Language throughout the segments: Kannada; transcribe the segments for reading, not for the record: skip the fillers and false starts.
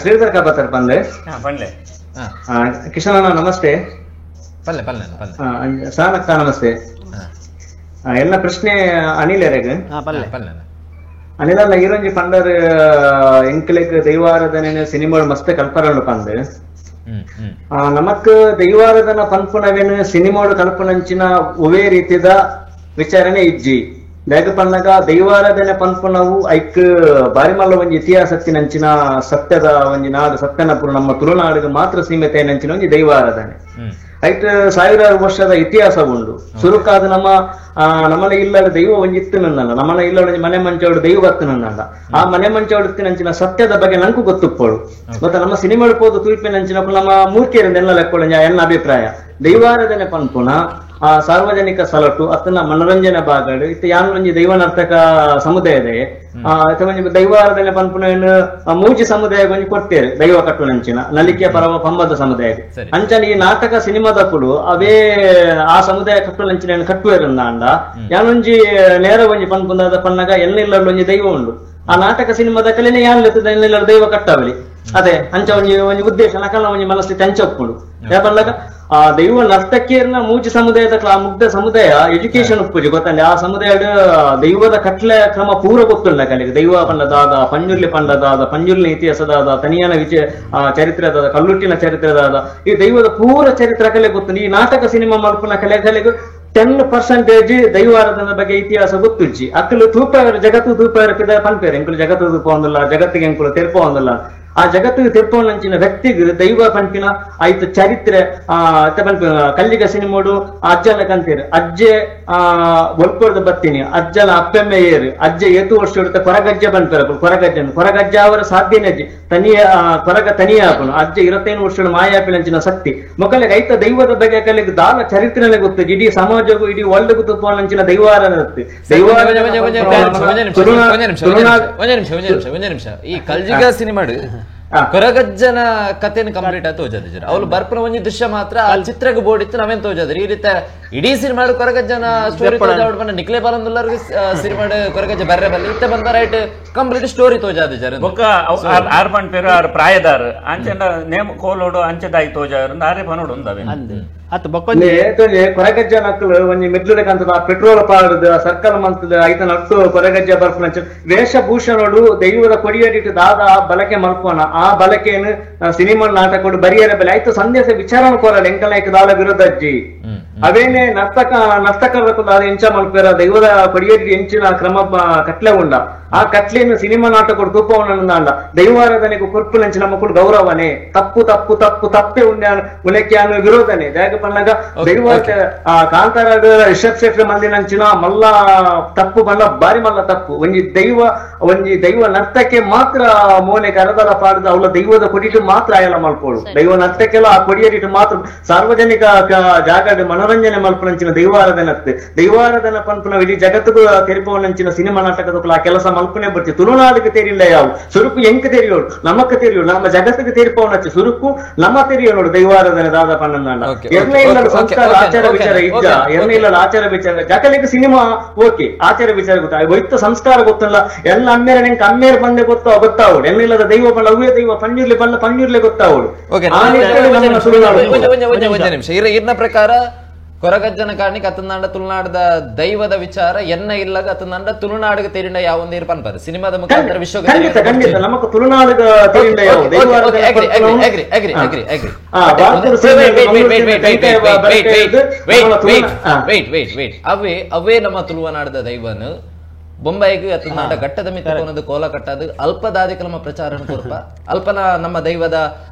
ಶ್ರೀಧರ್ ಕಾಪತ್ತರ್ ಪಂದೆ ಕಿಶನ್ ನಮಸ್ತೆ ಸಾನಕ್ಕ ನಮಸ್ತೆ ಎಲ್ಲ ಪ್ರಶ್ನೆ ಅನಿಲರೆಗ್ ಅನಿಲ ಈರೊಂಜಿ ಪಂಡರ್ ಎಂಕ್ಲೆಗ್ ದೈವಾರಾಧನೆ ಸಿನಿಮಾ ಮಸ್ತ್ ಕಲ್ಪನೆ ಪಂದ್ ನಮಕ್ ದೈವಾರಾಧನ ಪನ್ಪುನವೇನು ಸಿನಿಮಾಡು ಕಲ್ಪನಂಚಿನ ಒವೇ ರೀತಿದ ವಿಚಾರಣೆ ಇಜ್ಜಿ ದಾಗ ಪನ್ನಗ ದೈವಾರಾಧನೆ ಪನ್ಪುನವು ಐಕ್ ಬಾರಿ ಮಲ್ಲ ಒಂಜಿ ಇತಿಹಾಸತ್ತಿನಂಚಿನ ಸತ್ಯದ ಒಂಜಿ ನಾಡು ಸತ್ಯನಪುರ ನಮ್ಮ ತುಳುನಾಡಿಗೆ ಮಾತ್ರ ಸೀಮಿತ ಒಂಜಿ ದೈವಾರಾಧನೆ ಐಟ್ ಸಾವಿರಾರು ವರ್ಷದ ಇತಿಹಾಸ ಉಂಡು ಸುರುಕಾದ ನಮ್ಮನ ಇಲ್ಲದ ದೈವ ಒಂಜಿ ಇತ್ತಿನಲ್ಲ ನಮ್ಮನ ಇಲ್ಲದ ಮನೆ ಮಂಚೋಡು ದೈವ ಬತ್ತನಲ್ಲ ಆ ಮನೆ ಮಂಚೋಡು ಸತ್ಯದ ಬಗ್ಗೆ ನಂಗೂ ಗೊತ್ತುಪ್ಪೋಡು ಮತ್ತೆ ನಮ್ಮ ಸಿನಿಮಾ ಹೋದು ತುಯಿಪಿನಂಚಿನప్పుడు ನಮ್ಮ ಮೂರ್ಖಿಯರಿಂದ ಎಲ್ಲ ಲೆಕ್ಕೊಳ್ಳ ಎನ್ನ ಅಭಿಪ್ರಾಯ ದೈವಾರಾಧನೆ ಪನ್ಪುನ ಆ ಸಾರ್ವಜನಿಕ ಸಲಟು ಅತ್ತನ ಮನೋರಂಜನೆ ಭಾಗಡು ಇತ್ತು ಯಾನ್ ಒಂಜಿ ದೈವನರ್ತಕ ಸಮುದಾಯದೇ ದೈವಾರಾಧನೆ ಪನ್ಪುನ ಮೂಜಿ ಸಮುದಾಯ ಒಂಜಿ ಕೊಡ್ತೇವೆ ದೈವ ಕಟ್ಟುನಂಚಿನ ನಲಿಕೆ ಪರವ ಪಂಬದ ಸಮುದಾಯ ಅಂಚನ ಈ ನಾಟಕ ಸಿನಿಮಾದ ಕುಡು ಅವೇ ಆ ಸಮುದಾಯ ಕಟ್ಟುನಂಚಿನ ಕಟ್ಟುವೆರನ್ನ ಅಂಡ ಯಾನೊಂಜಿ ನೇರ ಒಂಜಿ ಪನ್ಪುಂದಾದ ಪನ್ನಗ ಎಲ್ಲಿಲ್ಲ ಒಂಜಿ ದೈವ ಉಂಡು ಆ ನಾಟಕ ಸಿನಿಮಾದ ಕಲೆನೇ ಯಾನ್ ಲೆತ್ತದ ಎಲ್ಲಿಲ್ಲ ದೈವ ಕಟ್ಟಾವಲಿ ಅದೇ ಅಂಚ ಒಂಜಿ ಉದ್ದೇಶ ನಕಲ ಒಂಜಿ ಮನಸ್ಥಿತಿ ಅಂಚೊಪ್ಪುಡು ಯಾಕಂದಾಗ ಆ ದೈವ ನರ್ತಕಿಯರ್ನ ಮೂಜಿ ಸಮುದಾಯದ ಮುಗ್ಧ ಸಮುದಾಯ ಎಜುಕೇಶನ್ ಉಪ್ಪುಜಿ ಗೊತ್ತಂడి ಆ ಸಮುದಾಯದ ದೈವದ ಕಟ್ಲೆ ಕ್ರಮ ಪೂರ ಗೊತ್ತುಂಡ ಕಲಿಗೆ ದೈವ ಪಂಡದಾದ ಪಂಜುರ್ಲಿ ಪಂಡದಾದ ಪಂಜುರ್ಲಿ ಇತಿಹಾಸದಾದ ತನಿಯನ ಚರಿತ್ರೆದಾದ ಕಲ್ಲುಟ್ಟಿನ ಚರಿತ್ರೆದಾದ ಈ ದೈವದ ಪೂರ ಚರಿತ್ರೆ ಕಲೆ ಗೊತ್ತುಂಡು ಈ ನಾಟಕ ಸಿನಿಮಾ ಮಲ್ಪುನ ಕಲೆಗೂ 10% ದೈವಾರಾಧನ ಬಗ್ಗೆ ಇತಿಹಾಸ ಗೊತ್ತುಜ್ಜಿ ಅಕ್ಕಲು ತೂಪಾವರ ಜಗತ್ತು ತೂಪಾವರ ಪನ್ಪೇರು ಎಂಕುಲು ಜಗತ್ತು ತೂಪ ಹೊಂದಲ್ಲ ಜಗತ್ತಿಗೆ ಎಂಕುಲು ತೆರ್ಪ ಹೊಂದಲ್ಲ ಆ ಜಗತ್ತಿಗೆ ತಿರ್ಪವನಂಚಿನ ವ್ಯಕ್ತಿಗೆ ದೈವ ಪಂಪಿನ ಆಯ್ತು ಚರಿತ್ರೆ ಕಲ್ಲಿಗ ಸಿನಿಮಾಡು ಅಜ್ಜನ ಕಂತೀರು ಅಜ್ಜೆ ಒಲ್ಪೋರ್ದ ಬತ್ತೀನಿ ಅಜ್ಜನ ಅಪ್ಪೆಮ್ಮೆ ಏರು ಅಜ್ಜೆ ಏತು ವರ್ಷ ಹೊಡಿತ ಕೊರಗಜ್ಜೆ ಬಂತಾರ ಕೊರಗಜ್ಜ ಅವರ ಸಾಧ್ಯನೇ ತನಿಯ ಕೊರಗ ತನಿಯ ಹಾಕನು ಅಜ್ಜೆ 25 ವರ್ಷ ಮಾಯಾಪಿನಂಚಿನ ಶಕ್ತಿ ಮೊಕಲಿಗೆ ಐತ ದೈವದ ಬಗ್ಗೆ ಕಲಿಗೆ ದಾನ ಚರಿತ್ರೆನೇ ಗೊತ್ತು ಇಡೀ ಸಮಾಜಕ್ಕೂ ಇಡೀ ವರ್ಲ್ಡ್ಗೂ ತುಪ್ಪವನಂಚಿನ ದೈವಾರಾಧನೆ ಈ ಕಲ್ಜಿಗ ಸಿನಿಮಾಡು ಕೊರಗಜ್ಜನ ಕಥೆನ ಕಂಪ್ಲೀಟ್ ಆಗಿ ತೋಜದ ಅವ್ರು ಬರ್ಪನ ಒಂಜಿ ದೃಶ್ಯ ಮಾತ್ರ ಆ ಚಿತ್ರಕ್ಕೆ ಬೋರ್ಡ್ ಇತ್ತು ನಾವೇನ್ ತೋಜದ್ರಿ ಈ ರೀತಿ ಇಡೀ ಸಿನಿಮಾಡು ಕೊರಗಜ್ಜನ ಸ್ಟೋರಿ ತೋಜ ನಿಕ್ಲೆ ಬರಂದುಲ್ಲರ್ಗೆ ಸಿನಿಮಾಡು ಕೊರಗಜ್ಜ ಬರ್ರೆ ಬಲ್ಲಿ ಇತ್ತೆ ಬಂದ ರೈಟ್ ಕಂಪ್ಲೀಟ್ ಸ್ಟೋರಿ ತೋಜಾದ ಜರ ಬೊಕ್ಕ ಆರ್ ಪಂಡ್ ಪೇರು ಆರ್ ಪ್ರಾಯದಾರ್ ಅಂಚೆಂಡ ನೇಮ್ ಕೋಲೋಡು ಅಂಚೆದಾಯಿ ತೋಜಾರ ಆರೆ ಪನೋಡು ಉಂದವೆ ಕೊರಗಜ್ಜ ನಕ್ಕಲು ಒಂಜಿ ಮೆದ್ಲುಡಕಂತದ ಪೆಟ್ರೋಲ್ ಪಾಡ್ದು ಸರ್ಕಲ್ ಮಂತದ ಐತ ನಟ್ಟು ಕೊರಗಜ್ಜ ಬರ್ಪನ ವೇಷಭೂಷಣೋಡು ದೈವದ ಕೊಡಿಯಡಿಟ್ಟು ದಾದ ಬಳಕೆ ಮಲ್ಪೋನ ಆ ಬಳಕೆಯನ್ನು ಸಿನಿಮಾ ನಾಟಕ ಬರಿಯರ ಬೆಲೆ ಆಯ್ತು ಸಂದೇಶ ವಿಚಾರ ಕೋರಲ್ಲ ಎಂಕಲೈಕ್ ದಾದ ವಿರುದ್ಧಜ್ಜಿ ಅವೇನೆ ನರ್ತಕರ ಎಂಚ ಮಲ್ಪೇರ ದೈವದ ಕೊಡಿಯಡಿ ಎಂಚಿನ ಕ್ರಮ ಕಟ್ಲೆ ಉಂಡ ಆ ಕಟ್ಲೆಯನ್ನು ಸಿನಿಮಾ ನಾಟಕ ತೂಪವನ್ನ ದೈವಾರಾಧನೆಗೂ ಕೊರ್ಪುನಂಚಿ ನಮ್ಮ ಕೂಡ ಗೌರವನೇ ತಪ್ಪು ತಪ್ಪು ತಪ್ಪು ತಪ್ಪೆ ಉಣಕ್ಕೆ ವಿರೋಧನೆ ಪನ್ನಗ ದೈವ ಕಾಂತಾರ ರಿಷಬ್ ಶೆಟ್ಟಿ ಮಂದಿನಂಚಿನ ಮಲ್ಲ ತಪ್ಪು ಬಣ್ಣ ಬಾರಿ ಮಲ್ಲ ತಪ್ಪು ಒಂಜಿ ದೈವ ನರ್ತಕ್ಕೆ ಮಾತ್ರ ಮೋನೆ ಕರದರ ಪಾಡದ ಅವಳ ದೈವದ ಕೊಡಿಟ್ಟು ಮಾತ್ರ ಆಯಲ್ಲ ಮಲ್ಪೋಳು ದೈವ ನರ್ತಕ್ಕೆಲ್ಲ ಆ ಕೊಡಿಯಡಿಟ್ಟು ಮಾತ್ರ ಸಾರ್ವಜನಿಕ ಜಾಗ ಮನೋರಂಜನೆ ಮಲ್ಪನಂಚಿನ ದೈವಾರಾಧನ ಪನ್ಪುನ ಇಡೀ ಜಗತ್ತಿಗೂ ತೆರಿಪವನಂಚಿನ ಸಿನಿಮಾ ನಾಟಕದ ಆ ಕೆಲಸ ಮಲ್ಪನೆ ಬರ್ತೀವಿ ತುಳುನಾಡಿಗೆ ತೆರಿಲ್ಲ ಯಾವ ಸುರುಕು ಎಂಕ ತೆರಿಯೋಳು ನಮಕ್ಕ ತೆರಿಯೋಳು ನಮ್ಮ ಜಗತ್ತಿಗೆ ತೆರಿಪವನಚ್ಚಿ ಸುರುಕು ನಮ್ಮ ತೆರಿಯೋಳು ದೈವಾರಾಧನೆ ದಾದ ಪನ್ನಂಡ ಸಂಸ್ಕಾರ ಆಚಾರ ವಿಚಾರ ಇದ್ದ ಇಲ್ಲ ಆಚಾರ ವಿಚಾರ ಜಗಲಿಗೆ ಸಿನಿಮಾ ಓಕೆ ಆಚಾರ ವಿಚಾರ ಗೊತ್ತಾ ಒಯ್ತ ಸಂಸ್ಕಾರ ಗೊತ್ತಲ್ಲ ಎಲ್ಲ ಅಮ್ಮೇರ ನೆಂಕ ಅಮ್ಮೇರ ಬಂದೆ ಗೊತ್ತಾವಳು ಎಲ್ಲಿಲ್ಲದ ದೈವ ಬಣ್ಣ ಅವೇ ದೈವ ಪಂಜುರ್ಲಿ ಬಣ್ಣ ಪಂಜುರ್ಲಿ ಗೊತ್ತಾವಳು ಪ್ರಕಾರ ಕೊರಗಜ್ಜನ ಕಾರಣಕ್ಕೆ ಅತನಾಡ ತುಳುನಾಡದ ದೈವದ ವಿಚಾರ ಎನ್ನ ಇಲ್ಲಗ ಅತನಾಡ ತುಳುನಾಡಿಗೆ ತೆರಿಂಡ ಯಾವೊಂದು ಇರ್ಪನ್ಪಾರ ಸಿನಿಮಾದ ಮುಖಾಂತರ ವಿಶ್ವ ನಮಕ್ ತುಳುನಾಡಿಗ ತೆರಿಂಡ ಅವೇ ನಮ್ಮ ತುಳುವನಾಡದ ದೈವನು ಬೊಂಬಾಯಿಗೂ ಅತನಾಡ ಘಟ್ಟದ ಮಿತ್ರನದು ಕೋಲ ಕಟ್ಟದು ಅಲ್ಪದಾದಿಕ ನಮ್ಮ ಪ್ರಚಾರ ಕೊರ್ಪ ಅಲ್ಪನ ನಮ್ಮ ದೈವದ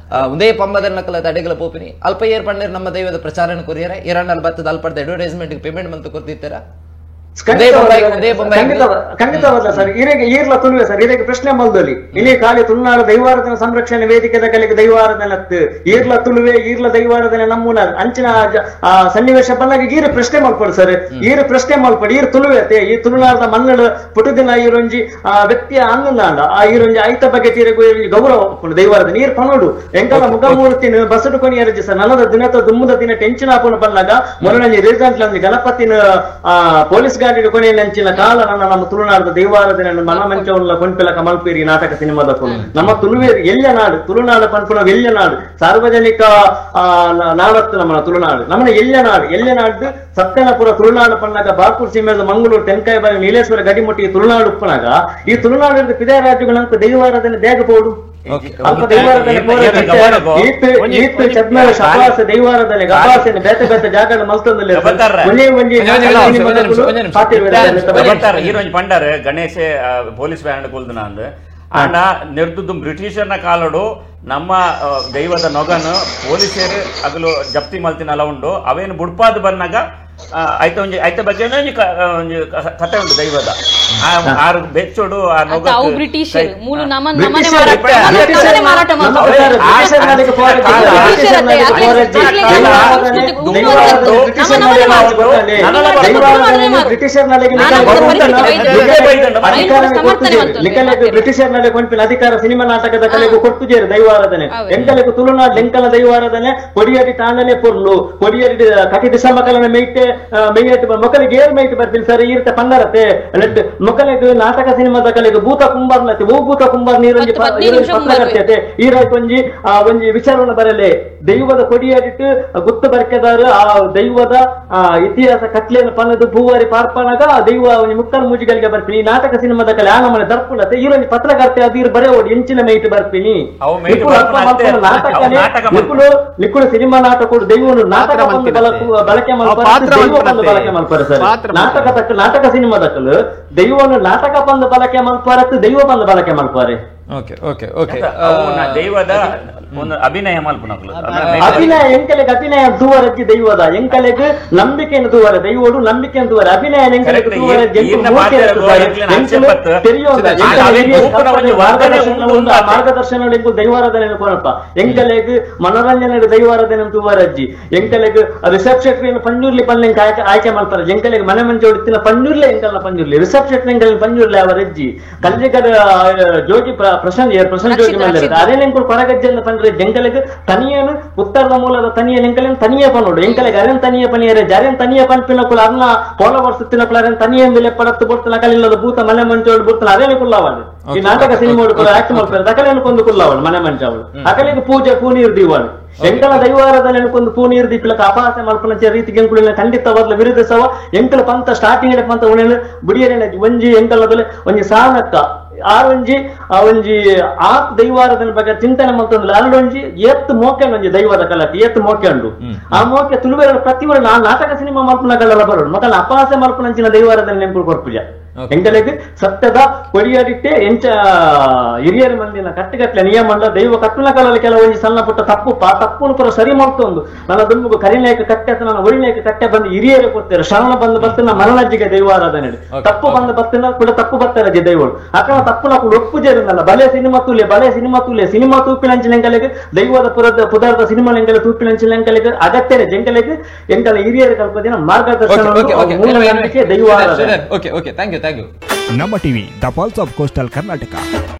ಉದಯ ಪಂಬದ ಕಲದ ಅಡಿಗಳ ಪೋಪಿನಿ ಅಲ್ಪ ಏರ್ಪಂಡೇರ್ ನಮ್ಮ ದೈವದ ಪ್ರಚಾರ ಕೊರಿಯರ ಎರಡಲ್ಲಿ ಬರ್ತದ ಅಲ್ಪದ ಅಡ್ವರ್ಟೈಸ್ಮೆಂಟ್ ಪೇಮೆಂಟ್ ಮಂತ್ ಕೊಡ್ತಿರ್ತಾರ ಖಂಡಿತವಲ್ಲ ಸರ್ ಈರ್ಲ ತುಳುವೆ ಸರ್ ಇದಕ್ಕೆ ಪ್ರಶ್ನೆ ಮಲ್ದಲ್ಲಿ ಇಲ್ಲಿ ಖಾಲಿ ತುಳುನಾಡ ದೈವಾರಾಧನೆ ಸಂರಕ್ಷಣೆ ವೇದಿಕೆದ ಕಲಿಗೆ ದೈವಾರಾಧನೆ ಈರ್ಲ ತುಳುವೆ ಈರ್ಲ ದೈವಾರಾಧನೆ ನಮ್ಮೂನ ಅಂಚಿನ ಸನ್ನಿವೇಶ ಬಂದಾಗ ಈರು ಪ್ರಶ್ನೆ ಮಲ್ಪಡು ಸರ್ ಈರು ಪ್ರಶ್ನೆ ಮಲ್ಪಡು ಈರು ತುಳುವೆ ಈ ತುಳುನಾಡದ ಮನ್ನಳು ಪುಟುದಿನ ಈರೊಂಜಿ ವ್ಯಕ್ತಿಯ ಅನ್ನಂದಾಂಡ ಆ ಈರೊಂಜಿ ಐತ ಬಗ್ಗೆ ತೀರಗೂ ಗೌರವ ದೈವಾರಾಧನೆ ಈರು ಪನೋಡು ಎಂಕಲ ಮುಖಮೂರ್ತಿನ ಬಸಡು ಕೊಣಿಯರಜಿ ಸರ್ ನಲ್ಲದ ದಿನದ ದುಮ್ಮದ ದಿನ ಟೆನ್ಷನ್ ಹಾಕೊಂಡು ಬಂದಾಗ ಮೊನ್ನೆ ರಿಸಲ್ಟ್ ಗಣಪತಿನ ಪೊಲೀಸ್ ತಿರುಗಾಡಿ ಕೊನೆ ನೆಂಚಿನ ಕಾಲ ನಮ್ಮ ತುಳುನಾಡು ದೈವಾರಾಧನೆ ಮನ ಮಂಚವನ್ನ ಕೊಂಪಿಲಕ ಮಲ್ಪೇರಿ ನಾಟಕ ಸಿನಿಮಾದ ನಮ್ಮ ತುಳುವೇರು ಎಲ್ಯ ನಾಡು ತುಳುನಾಡು ಪಂಪುನ ಎಲ್ಯ ನಾಡು ಸಾರ್ವಜನಿಕ ನಾಡತ್ತು ನಮ್ಮ ತುಳುನಾಡು ನಮ್ಮನ ಎಲ್ಯ ನಾಡು ಸತ್ಯನಪುರ ತುಳುನಾಡು ಪಣ್ಣಾಗ ಬಾಪೂರ್ ಸೀಮೆದ ಮಂಗಳೂರು ತೆಂಕಾಯಿ ಬಾರಿ ನೀಲೇಶ್ವರ ಗಡಿಮುಟ್ಟಿ ತುಳುನಾಡು ಉಪ್ಪನಾಗ ಈ ತುಳುನಾಡು ಪಿದೇ ರಾಜ್ಯಗಳಂತ ದೈವಾರಾಧನೆ ದೇಗಬಹುದು ದೈವಾರಾಧನೆ ಗಪಾಸನೆ ಬೇತೆ ಬೇತೆ ಜಾಗ ಮಲ್ತಂದಲ್ಲಿ ಪಂಡರ್ ಗಣೇಶ ಪೊಲೀಸ್ ವ್ಯಾನ್ ಕೊಲ್ದು ನಾನು ಆಂಡ ನಿರ್ದುದು ಬ್ರಿಟಿಷರ್ನ ಕಾಲಡು ನಮ್ಮ ದೈವದ ನೊಗನು ಪೊಲೀಸರು ಅಗಲು ಜಪ್ತಿ ಮಲ್ತಿನಲ್ಲ ಉಂಡು ಅವೇನು ಬುಡ್ಪಾದ್ ಬಂದಾಗ ಐತ ಬಗ್ಗೆ ಕತೆ ಉಂಟು ದೈವದ ಆರು ಬೆಚ್ಚೋಡು ಆ ನೊಗ ಬ್ರಿಟಿಷರ್ನಲ್ಲಿ ಕೊಂಪಿನ ಅಧಿಕಾರ ಸಿನಿಮಾ ನಾಟಕದ ಕಲೆಗೂ ಕೊಟ್ಟುಜೇರು ದೈವಾರಾಧನೆ ಎಂಕಲೆಗೂ ತುಳುನಾಡು ಎಂಕಲ ದೈವಾರಾಧನೆ ಕೊಡಿಯಡಿ ತಾಂಡನೆ ಪೊರ್ಲು ಕೊಡಿಯಡಿ ಕಟಿ ಡಿಸಂಬಕಲನ ಮೇಯ್ಟೆ ಮೇಯ್ಟ್ ಮೊಕಲಿಗೆ ಏರ್ ಮೇಯ್ಟ್ ಬರ್ತೀನಿ ಸರ್ ಈರ್ತೆ ಪನ್ನರತೆ ಮೊಕಲಿಗೆ ನಾಟಕ ಸಿನಿಮಾದ ಕಲೆಗೆ ಭೂತ ಕುಂಬಾರ್ಲತೆ ಭೂತ ಕುಂಬಾರ್ ನೀರಂಜಿ ಪತ್ರಕರ್ತೆ ಈರಾಯ್ತು ಒಂಜಿ ವಿಚಾರವನ್ನು ಬರಲೆ ದೈವದ ಕೊಡಿಯಾಡಿಟ್ಟು ಗುತ್ತು ಬರ್ಕೆದಾರು ಆ ದೈವದ ಇತಿಹಾಸ ಕಟ್ಲೆಯನ್ನು ಪನ್ನದು ಭೂವಾರಿ ಪಾರ್ಪನಾಗ ದೈವ ಒಂಜಿ ಮುಕ್ಕನ ಮೂಜಿಗಳಿಗೆ ಬರ್ತೀನಿ ಈ ನಾಟಕ ಸಿನಿಮಾದ ಕಲೆ ಆ ನಮ್ಮನೆ ದರ್ಪುಲತೆ ಈರೊಂಜಿ ಪತ್ರಕರ್ತೆ ಅದೀರ್ ಬರೇ ಓಡಿ ಎಂಚಿನ ಮೇಯ್ಟ್ ಬರ್ತೀನಿ ನಿಕ್ಕುಳು ಸಿನಿಮಾ ನಾಟಕ ದೈವನು ನಾಟಕ ಬಳಕೆ ಬಳಕೆ ಮಲ್ಪಾರೆ ಸರ್ ನಾಟಕ ಸಿನಿಮಾ ದಕ್ಕಲು ದೈವನು ನಾಟಕ ಬಂದು ಬಳಕೆ ಮಲ್ಪಾರತ್ತು ದೈವ ಬಂದು ಬಳಕೆ ಮಲ್ಪಾರೆ ದೈವದ ಒಂದು ಅಭಿನಯ ಮಲ್ಪನಗಳು ಅಭಿನಯ ಎಂಕಲೆಗೆ ಅಭಿನಯ ದೂವರಜ್ಜಿ ದೈವದ ಎಂಕಲೆಗೆ ನಂಬಿಕೆಯನ್ನು ದೂವರ ದೈವಡು ನಂಬಿಕೆಯನ್ನು ದೂವರ ಅಭಿನಯ ಮಾರ್ಗದರ್ಶನ ದೈವಾರಾಧನೆ ಕೊನಪ್ಪ ಎಂಕಲೆಗೆ ಮನೋರಂಜನೆ ದೈವಾರಾಧನೆ ದೂವರಜ್ಜಿ ಎಂಕಲೆಗೆ ರಿಸೆಪ್ಷನ್ ಪಂಜೂರ್ಲಿ ಪಲ್ಲೆ ಆಯ್ಕೆ ಮಾಡ್ತಾರೆ ಎಂಕಲೆಗೆ ಮನೆ ಮಂಚ ಹೊಡಿತಿನ ಪಂಜೂರ್ಲೆ ಎಂಕಲ್ನ ಪಂಜೂರ್ಲಿ ರಿಸೆಪ್ಷನ್ ಎಂಕಲ್ ಪಂಜೂರ್ಲಿ ಅವರಜ್ಜಿ ಕಲ್ಜಿಗಡ ಜೋಗಿ ಪ್ರಸನ್ನ ಜೋಗಿ ಮಾಡಿದ್ದಾರೆ ಅದೇ ನೆಂಕಲು ಕೊರಗಜ್ಜೆಲ್ಲ ಪಂಡ್ರೆ ಎಂಕಲೆಗೆ ತನಿಯನು ಉತ್ತರದ ಮೂಲದ ತನಿಯ ಎಂಕಲೆನ್ ತನಿಯ ಪನ್ನೋಡು ಎಂಕಲೆಗೆ ಅರೆನ್ ತನಿಯ ಪನಿಯರೆ ಜರೆನ್ ತನಿಯ ಪನ್ಪಿನಕುಲ ಅನ್ನ ಪೋಲ ವರ್ಷತ್ತಿನಕುಲ ಅರೆನ್ ತನಿಯ ಮೇಲೆ ಪಡತ್ತು ಬರ್ತನ ಕಲಿಲ್ಲದ ಭೂತ ಮನೆ ಮಂಚೋಡು ಬರ್ತನ ಅರೇನು ಕುಲ್ಲವಾಡು ಈ ನಾಟಕ ಸಿನಿಮಾ ಆಕ್ಟ್ ಮಾಡ್ತಾರೆ ಅಕಲೇನು ಕೊಂದು ಕುಲ್ಲವಾಡು ಮನೆ ಮಂಚವಳು ಅಕಲಿಗೆ ಪೂಜೆ ಪೂನೀರ್ ದೀವಾಳು ಎಂಕಲ ದೈವಾರಾಧನೆ ಅನ್ಕೊಂಡು ಪೂನೀರ್ ದೀಪಿಲಕ ಅಪಹಾಸ ಮಲ್ಪನ ರೀತಿಗೆ ಎಂಕುಳಿನ ಖಂಡಿತ ಬದಲು ವಿರುದ್ಧಸವ ಎಂಕಲ ಪಂತ ಸ್ಟಾರ್ಟಿಂಗ್ ಪಂತ ಉಣೇನು ಬುಡಿಯರೇನ ಒಂಜಿ ಎಂಕಲದಲ್ಲಿ ಒಂಜಿ ಸಾನಕ್ಕ ಆರೊಂಜಿ ಒಂಜಿ ಆತ್ ದೈವಾರಾಧನೆ ಬಗ್ಗೆ ಚಿಂತನೆ ಮಲ್ತೊಂದಿಲ್ಲ ಅಲ್ಲೊಂಜಿ ಎತ್ತು ಮೋಕೆ ಒಂಜಿ ದೈವದ ಕಲಕ್ಕೆ ಎತ್ತು ಮೋಕೆ ಉಂಡು ಆ ಮೋಕೆ ತುಳುವೆರ ಪ್ರತಿವರ ನಾಟಕ ಸಿನಿಮಾ ಮಲ್ಪನಗಳೆಲ್ಲ ಬರೋಡು ಮಕ್ಕಳ ಅಪಹಾಸ ಮಲ್ಪನಂಚಿನ ದೈವಾರಾಧನೆ ನೆಂಪು ಕೊರ್ಪುಜ ಎಂಕಲೆಗೆ ಸತ್ಯದ ಕೊಡಿಯಾಡಿಟ್ಟೆ ಎಂಚ ಹಿರಿಯರ ಮಂದಿನ ಕಟ್ಟುಗಟ್ಟಲೆ ನಿಯಮಂಡ ದೈವ ಕಟ್ಟುನ ಕಾಲಲ್ಲಿ ಕೆಲವೊಂದು ಸಣ್ಣ ಪುಟ್ಟ ತಪ್ಪು ಪುರ ಸರಿ ಮಾಡ್ತೊಂದು ನನ್ನ ದುಂಬು ಕರಿನೇಕ ಕಟ್ಟೆ ನನ್ನ ಒಳಿನೇಕ ಕಟ್ಟೆ ಬಂದು ಹಿರಿಯರೇ ಕೊಡ್ತಾರೆ ಶರಣ ಬಂದು ಬರ್ತಾನ ಮರಣಜ್ಜಿಗೆ ದೈವಾರಾಧನೆ ತಪ್ಪು ಬಂದು ಬರ್ತಾನ ಕೂಡ ತಪ್ಪು ಬರ್ತಾರೆ ದೈವಗಳು ಅಕ್ಕ ತಪ್ಪುನ ಕೂಡ ಒಪ್ಪುಜೇರಿನಲ್ಲ ಬಲೆ ಸಿನಿಮಾ ತೂಲೆ ಸಿನಿಮಾ ತೂಪಿನಂಚಿನ ಎಂಕಲೆಗೆ ದೈವದ ಪುದಾರ್ಥ ಸಿನಿಮಾ ಎಂಕಲೆ ತೂಪಿನಂಚಿನ ಎಂಕಲೆಗೆ ಅಗತ್ಯನೇ ಜಂಕಲೆಗೆ ಎಂಕಲ ಹಿರಿಯರ ಕಲ್ಪದಿನ ಮಾರ್ಗದರ್ಶನ ದೈವಾರಾಧನೆ ನಮ್ಮ TV the pulse of coastal Karnataka.